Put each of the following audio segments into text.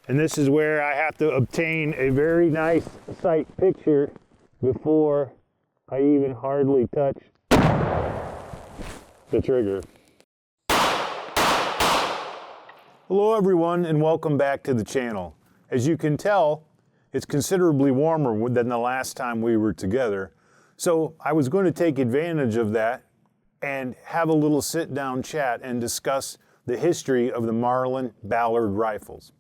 And this is where I have to obtain a very nice sight picture before I even hardly touch the trigger. Hello everyone, and welcome back to the channel. As you can tell, it's considerably warmer than the last time we were together. So I was going to take advantage of that and have a little sit-down chat and discuss the history of the Marlin Ballard rifles.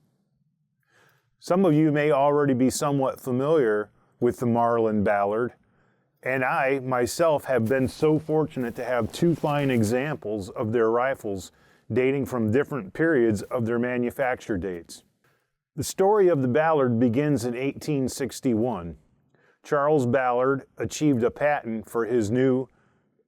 Some of you may already be somewhat familiar with the Marlin Ballard, and I myself have been so fortunate to have two fine examples of their rifles dating from different periods of their manufacture dates. The story of the Ballard begins in 1861. Charles Ballard achieved a patent for his new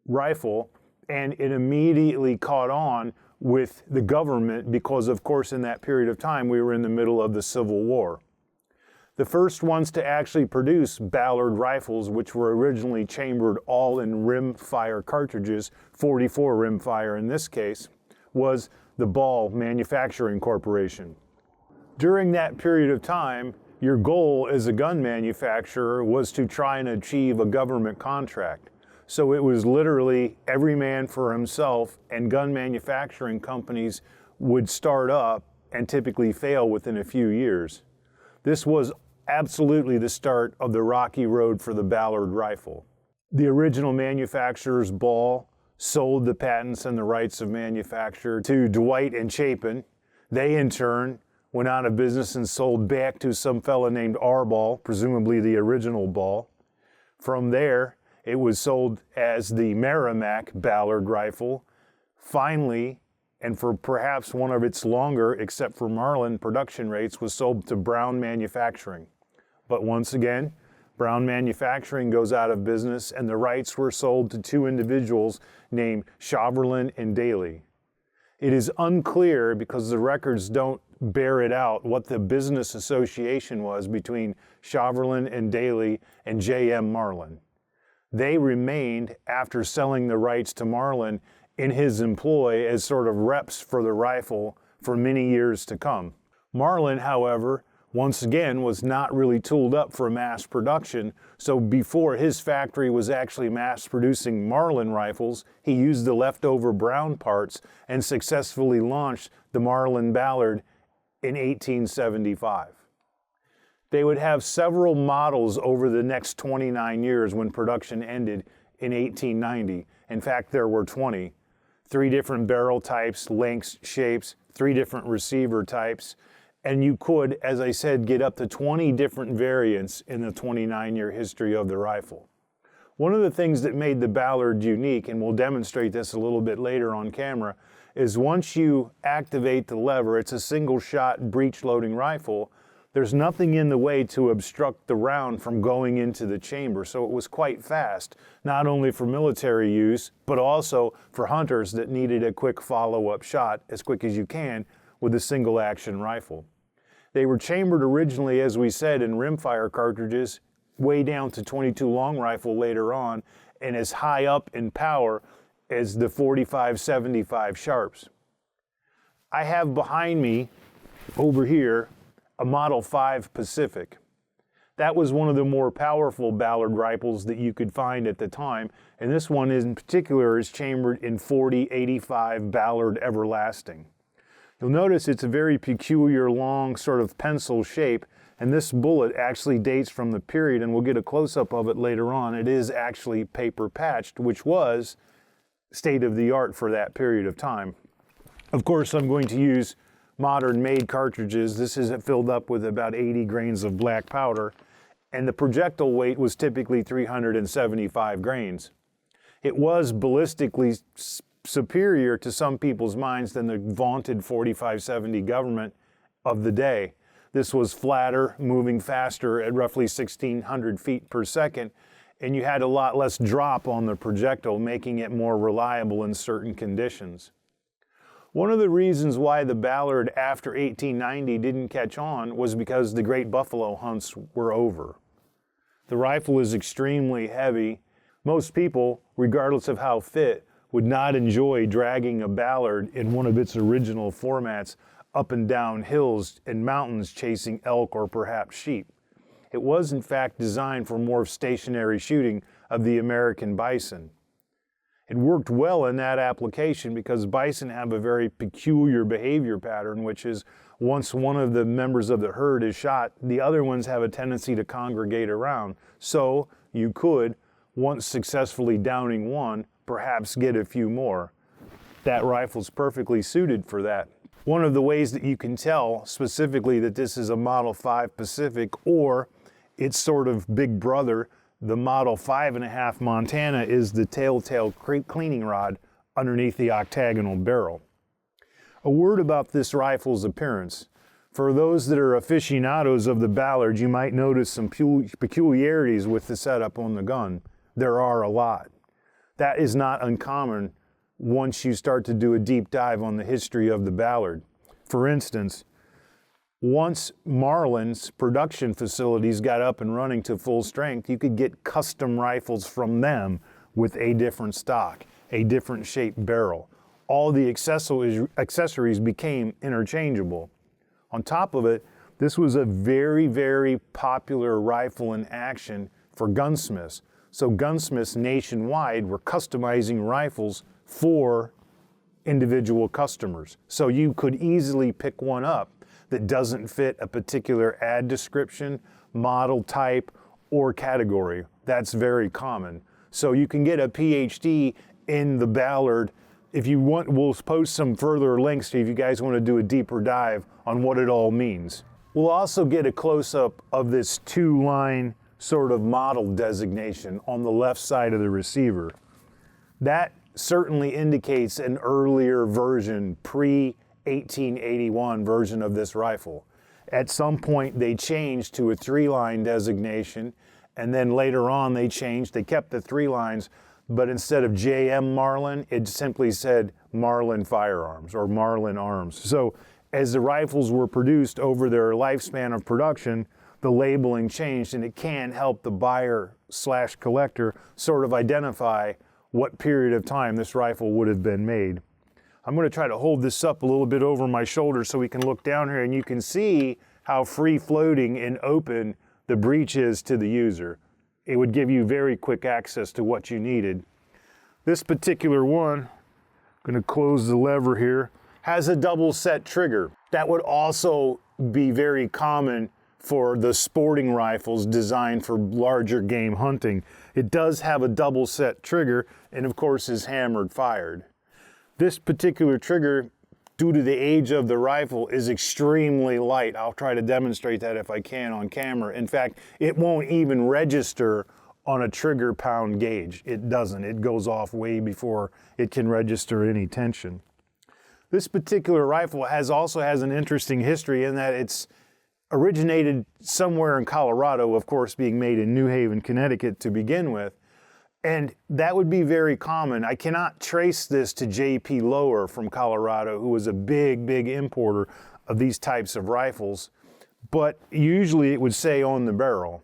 rifle, and it immediately caught on with the government because, of course, in that period of time, we were in the middle of the Civil War. The first ones to actually produce Ballard rifles, which were originally chambered all in rimfire cartridges, 44 rimfire in this case, was the Ball Manufacturing Corporation. During that period of time, your goal as a gun manufacturer was to try and achieve a government contract. So it was literally every man for himself, and gun manufacturing companies would start up and typically fail within a few years. This was absolutely the start of the rocky road for the Ballard rifle. The original manufacturers, Ball, sold the patents and the rights of manufacture to Dwight and Chapin. They in turn went out of business and sold back to some fella named R. Ball, presumably the original Ball. From there, it was sold as the Merrimack Ballard rifle. Finally, and for perhaps one of its longer, except for Marlin, production rates, was sold to Brown Manufacturing. But once again, Brown Manufacturing goes out of business, and the rights were sold to two individuals named Chauvelin and Daly. It is unclear, because the records don't bear it out, what the business association was between Chauvelin and Daly and J.M. Marlin. They remained, after selling the rights to Marlin, in his employ as sort of reps for the rifle for many years to come. Marlin, however, once again was not really tooled up for mass production, so before his factory was actually mass producing Marlin rifles, he used the leftover Brown parts and successfully launched the Marlin Ballard in 1875. They would have several models over the next 29 years when production ended in 1890. In fact, there were 20. 3 different barrel types, lengths, shapes, 3 different receiver types, and you could, as I said, get up to 20 different variants in the 29-year history of the rifle. One of the things that made the Ballard unique, and we'll demonstrate this a little bit later on camera, is once you activate the lever, it's a single-shot breech-loading rifle. There's nothing in the way to obstruct the round from going into the chamber, so it was quite fast, not only for military use, but also for hunters that needed a quick follow-up shot, as quick as you can, with a single-action rifle. They were chambered originally, as we said, in rimfire cartridges, way down to .22 long rifle later on, and as high up in power as the 45-75 Sharps. I have behind me, over here, a Model 5 Pacific. That was one of the more powerful Ballard rifles that you could find at the time, and this one in particular is chambered in 40-85 Ballard Everlasting. You'll notice it's a very peculiar long sort of pencil shape, and this bullet actually dates from the period, and we'll get a close-up of it later on. It is actually paper patched, which was state-of-the-art for that period of time. Of course, I'm going to use modern-made cartridges. This is filled up with about 80 grains of black powder, and the projectile weight was typically 375 grains. It was ballistically superior to some people's minds than the vaunted 45-70 government of the day. This was flatter, moving faster at roughly 1,600 feet per second, and you had a lot less drop on the projectile, making it more reliable in certain conditions. One of the reasons why the Ballard after 1890 didn't catch on was because the great buffalo hunts were over. The rifle is extremely heavy. Most people, regardless of how fit, would not enjoy dragging a Ballard in one of its original formats up and down hills and mountains chasing elk or perhaps sheep. It was in fact designed for more stationary shooting of the American bison. It worked well in that application because bison have a very peculiar behavior pattern, which is once one of the members of the herd is shot, the other ones have a tendency to congregate around. So you could, once successfully downing one, perhaps get a few more. That rifle's perfectly suited for that. One of the ways that you can tell specifically that this is a Model 5 Pacific or its sort of big brother, the Model 5.5 Montana, is the telltale cleaning rod underneath the octagonal barrel. A word about this rifle's appearance. For those that are aficionados of the Ballard, you might notice some peculiarities with the setup on the gun. There are a lot. That is not uncommon once you start to do a deep dive on the history of the Ballard. For instance, once Marlin's production facilities got up and running to full strength, you could get custom rifles from them with a different stock, a different shaped barrel. All the accessories became interchangeable. On top of it, this was a very, very popular rifle in action for gunsmiths. So gunsmiths nationwide were customizing rifles for individual customers. So you could easily pick one up that doesn't fit a particular ad description, model type, or category. That's very common. So you can get a PhD in the Ballard. If you want, we'll post some further links if you guys want to do a deeper dive on what it all means. We'll also get a close-up of this two-line sort of model designation on the left side of the receiver. That certainly indicates an earlier version, pre-1881 version of this rifle. At some point they changed to a three-line designation, and then later on they kept the three lines, but instead of JM Marlin, it simply said Marlin Firearms or Marlin Arms. So as the rifles were produced over their lifespan of production, the labeling changed, and it can help the buyer/collector sort of identify what period of time this rifle would have been made. I'm going to try to hold this up a little bit over my shoulder so we can look down here and you can see how free floating and open the breech is to the user. It would give you very quick access to what you needed. This particular one, I'm going to close the lever here, has a double set trigger. That would also be very common for the sporting rifles designed for larger game hunting. It does have a double set trigger and of course is hammered fired. This particular trigger, due to the age of the rifle, is extremely light. I'll try to demonstrate that if I can on camera. In fact, it won't even register on a trigger pound gauge. It doesn't. It goes off way before it can register any tension. This particular rifle also has an interesting history in that it's originated somewhere in Colorado, of course being made in New Haven, Connecticut to begin with. And that would be very common. I cannot trace this to J.P. Lower from Colorado, who was a big, big importer of these types of rifles, but usually it would say on the barrel.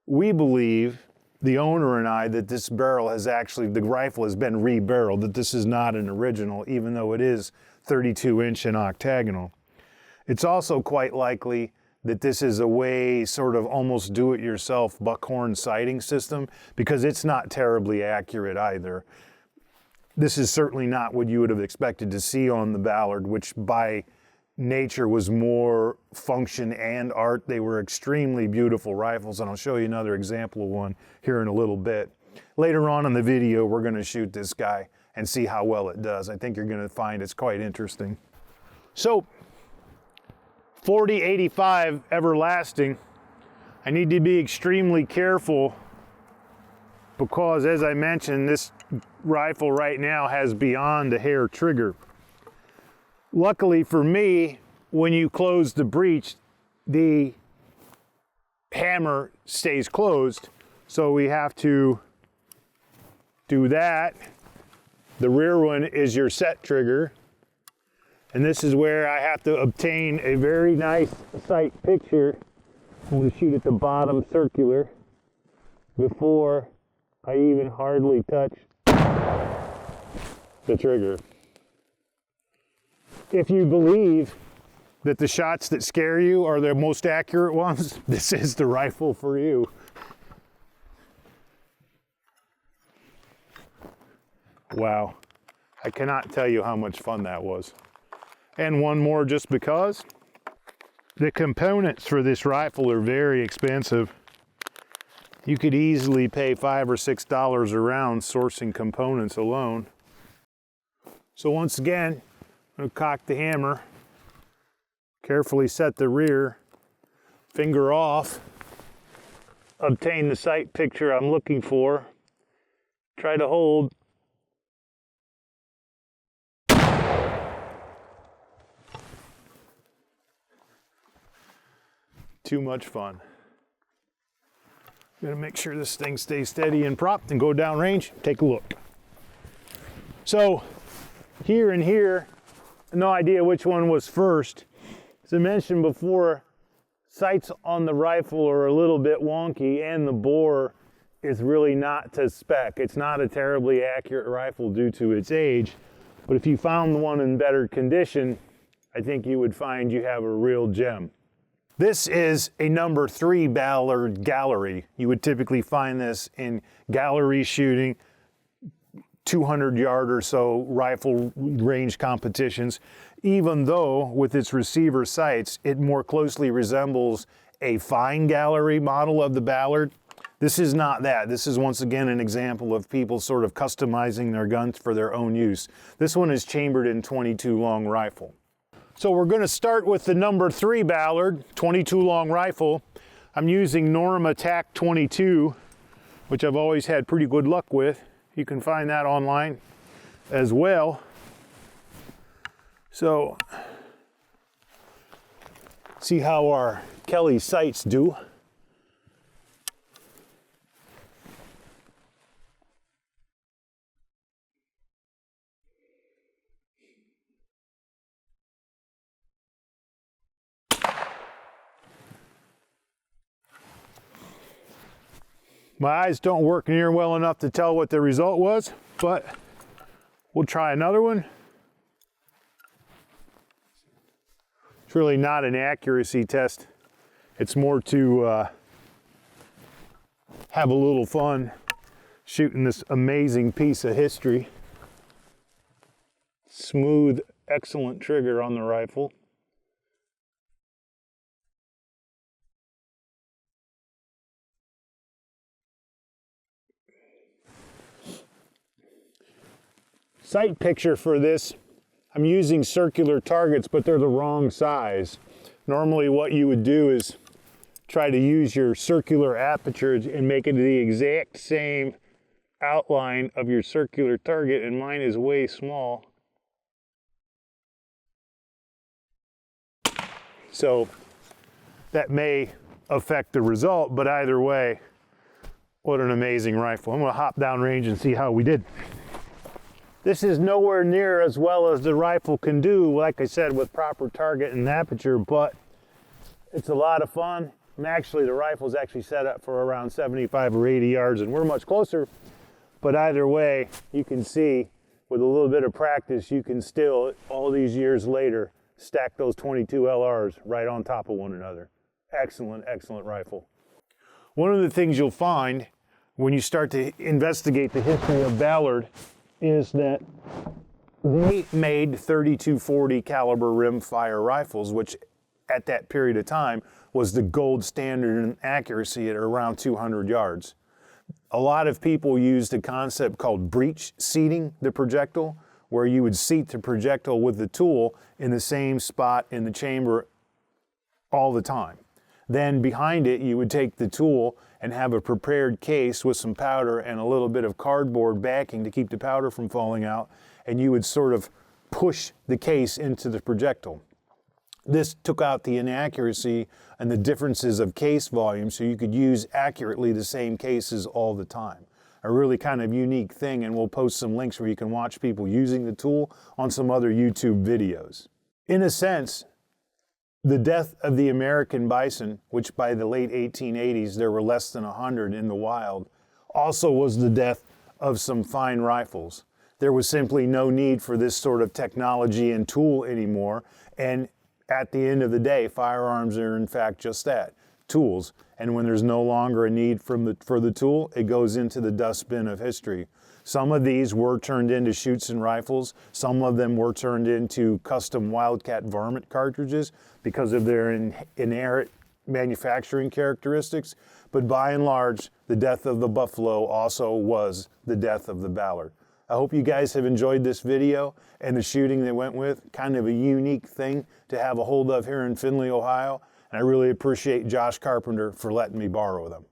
We believe, the owner and I, that this barrel has actually, the rifle has been re-barreled, that this is not an original, even though it is 32-inch and octagonal. It's also quite likely that this is a way sort of almost do-it-yourself buckhorn sighting system, because it's not terribly accurate either. This is certainly not what you would have expected to see on the Ballard, which by nature was more function and art. They were extremely beautiful rifles, and I'll show you another example of one here in a little bit. Later on in the video, we're going to shoot this guy and see how well it does. I think you're going to find it's quite interesting. So, 4085 Everlasting, I need to be extremely careful because, as I mentioned, this rifle right now has beyond a hair trigger. Luckily for me, when you close the breech, the hammer stays closed, so we have to do that. The rear one is your set trigger. And this is where I have to obtain a very nice sight picture. I'm going to shoot at the bottom circular before I even hardly touch the trigger. If you believe that the shots that scare you are the most accurate ones, this is the rifle for you. Wow, I cannot tell you how much fun that was. And one more just because. The components for this rifle are very expensive. You could easily pay $5 or $6 a round sourcing components alone. So once again, I'm going to cock the hammer, carefully set the rear, finger off, obtain the sight picture I'm looking for, try to hold. Too much fun. I'm gonna make sure this thing stays steady and propped and go down range, take a look. So here and here, no idea which one was first. As I mentioned before, sights on the rifle are a little bit wonky and the bore is really not to spec. It's not a terribly accurate rifle due to its age, but if you found one in better condition, I think you would find you have a real gem. This is a number 3 Ballard Gallery. You would typically find this in gallery shooting, 200-yard or so rifle range competitions, even though with its receiver sights, it more closely resembles a fine gallery model of the Ballard. This is not that. This is once again an example of people sort of customizing their guns for their own use. This one is chambered in .22 long rifle. So we're going to start with the number 3 Ballard, .22 long rifle. I'm using Norma Tac-22, which I've always had pretty good luck with. You can find that online as well. So, see how our Kelly sights do. My eyes don't work near well enough to tell what the result was, but we'll try another one. It's really not an accuracy test. It's more to have a little fun shooting this amazing piece of history. Smooth, excellent trigger on the rifle. Sight picture for this, I'm using circular targets, but they're the wrong size. Normally what you would do is try to use your circular aperture and make it the exact same outline of your circular target, and mine is way small. So that may affect the result, but either way, what an amazing rifle. I'm gonna hop down range and see how we did. This is nowhere near as well as the rifle can do, like I said, with proper target and aperture, but it's a lot of fun. The rifle's actually set up for around 75 or 80 yards, and we're much closer. But either way, you can see with a little bit of practice, you can still, all these years later, stack those .22 LRs right on top of one another. Excellent, excellent rifle. One of the things you'll find when you start to investigate the history of Ballard is that they made .32-40 caliber rimfire rifles, which at that period of time was the gold standard in accuracy at around 200 yards. A lot of people used a concept called breech seating the projectile, where you would seat the projectile with the tool in the same spot in the chamber all the time. Then behind it, you would take the tool and have a prepared case with some powder and a little bit of cardboard backing to keep the powder from falling out, and you would sort of push the case into the projectile. This took out the inaccuracy and the differences of case volume, so you could use accurately the same cases all the time. A really kind of unique thing, and we'll post some links where you can watch people using the tool on some other YouTube videos. In a sense, the death of the American bison, which by the late 1880s there were less than 100 in the wild, also was the death of some fine rifles. There was simply no need for this sort of technology and tool anymore, and at the end of the day, firearms are in fact just that, tools. And when there's no longer a need for the tool, it goes into the dustbin of history. Some of these were turned into shoots and rifles. Some of them were turned into custom Wildcat varmint cartridges because of their inherent manufacturing characteristics. But by and large, the death of the buffalo also was the death of the Ballard. I hope you guys have enjoyed this video and the shooting they went with. Kind of a unique thing to have a hold of here in Findlay, Ohio. And I really appreciate Josh Carpenter for letting me borrow them.